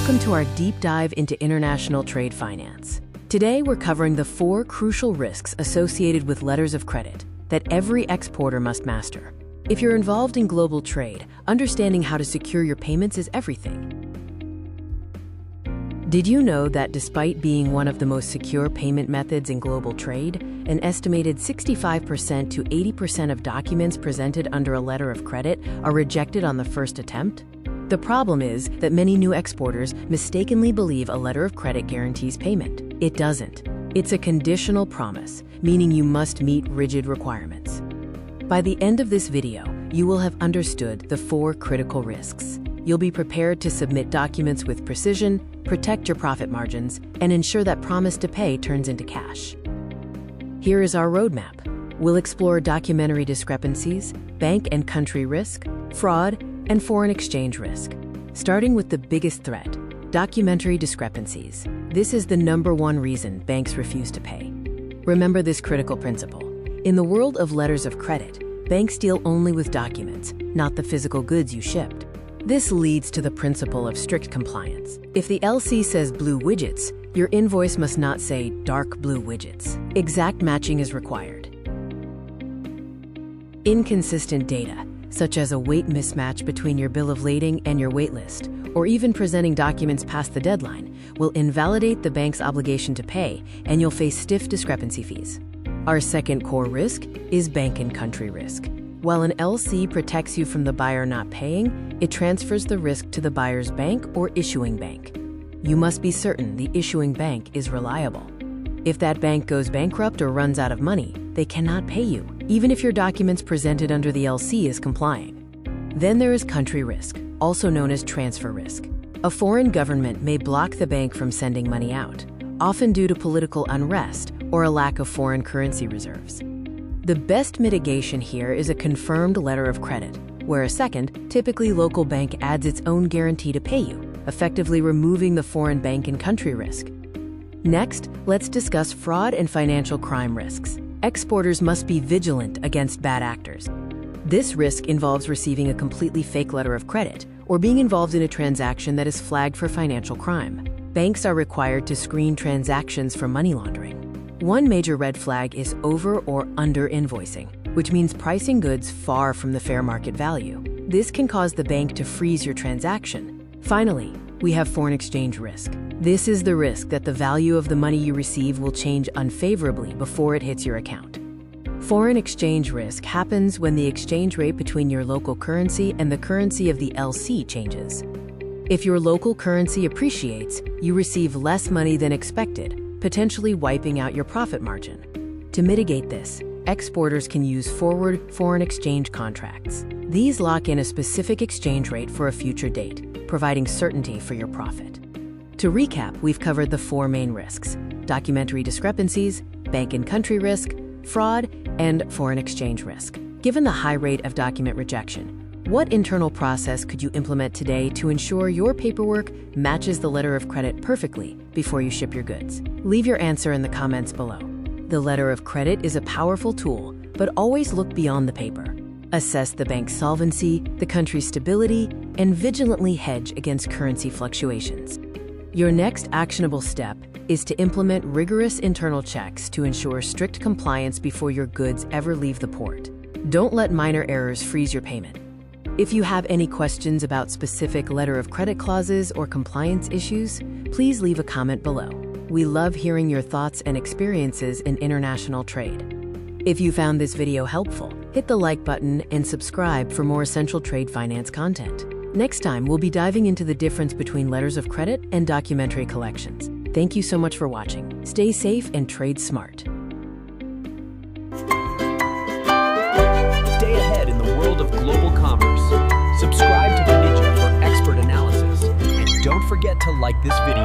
Welcome to our deep dive into international trade finance. Today, we're covering the 4 crucial risks associated with letters of credit that every exporter must master. If you're involved in global trade, understanding how to secure your payments is everything. Did you know that despite being one of the most secure payment methods in global trade, an estimated 65% to 80% of documents presented under a letter of credit are rejected on the first attempt? The problem is that many new exporters mistakenly believe a letter of credit guarantees payment. It doesn't. It's a conditional promise, meaning you must meet rigid requirements. By the end of this video, you will have understood the 4 critical risks. You'll be prepared to submit documents with precision, protect your profit margins, and ensure that promise to pay turns into cash. Here is our roadmap. We'll explore documentary discrepancies, bank and country risk, fraud, and foreign exchange risk. Starting with the biggest threat, documentary discrepancies. This is the #1 reason banks refuse to pay. Remember this critical principle. In the world of letters of credit, banks deal only with documents, not the physical goods you shipped. This leads to the principle of strict compliance. If the LC says blue widgets, your invoice must not say dark blue widgets. Exact matching is required. Inconsistent data, such as a weight mismatch between your bill of lading and your wait list, or even presenting documents past the deadline, will invalidate the bank's obligation to pay, and you'll face stiff discrepancy fees. Our second core risk is bank and country risk. While an LC protects you from the buyer not paying, it transfers the risk to the buyer's bank or issuing bank. You must be certain the issuing bank is reliable. If that bank goes bankrupt or runs out of money, they cannot pay you, even if your documents presented under the LC is complying. Then there is country risk, also known as transfer risk. A foreign government may block the bank from sending money out, often due to political unrest or a lack of foreign currency reserves. The best mitigation here is a confirmed letter of credit, where a second, typically local bank adds its own guarantee to pay you, effectively removing the foreign bank and country risk. Next, let's discuss fraud and financial crime risks. Exporters must be vigilant against bad actors. This risk involves receiving a completely fake letter of credit or being involved in a transaction that is flagged for financial crime. Banks are required to screen transactions for money laundering. One major red flag is over or under-invoicing, which means pricing goods far from the fair market value. This can cause the bank to freeze your transaction. Finally, we have foreign exchange risk. This is the risk that the value of the money you receive will change unfavorably before it hits your account. Foreign exchange risk happens when the exchange rate between your local currency and the currency of the LC changes. If your local currency appreciates, you receive less money than expected, potentially wiping out your profit margin. To mitigate this, exporters can use forward foreign exchange contracts. These lock in a specific exchange rate for a future date, providing certainty for your profit. To recap, we've covered the 4 main risks: documentary discrepancies, bank and country risk, fraud, and foreign exchange risk. Given the high rate of document rejection, what internal process could you implement today to ensure your paperwork matches the letter of credit perfectly before you ship your goods? Leave your answer in the comments below. The letter of credit is a powerful tool, but always look beyond the paper. Assess the bank's solvency, the country's stability, and vigilantly hedge against currency fluctuations. Your next actionable step is to implement rigorous internal checks to ensure strict compliance before your goods ever leave the port. Don't let minor errors freeze your payment. If you have any questions about specific letter of credit clauses or compliance issues, please leave a comment below. We love hearing your thoughts and experiences in international trade. If you found this video helpful, hit the like button and subscribe for more essential trade finance content. Next time, we'll be diving into the difference between letters of credit and documentary collections. Thank you so much for watching. Stay safe and trade smart. Stay ahead in the world of global commerce. Subscribe to Vanijja for expert analysis. And don't forget to like this video.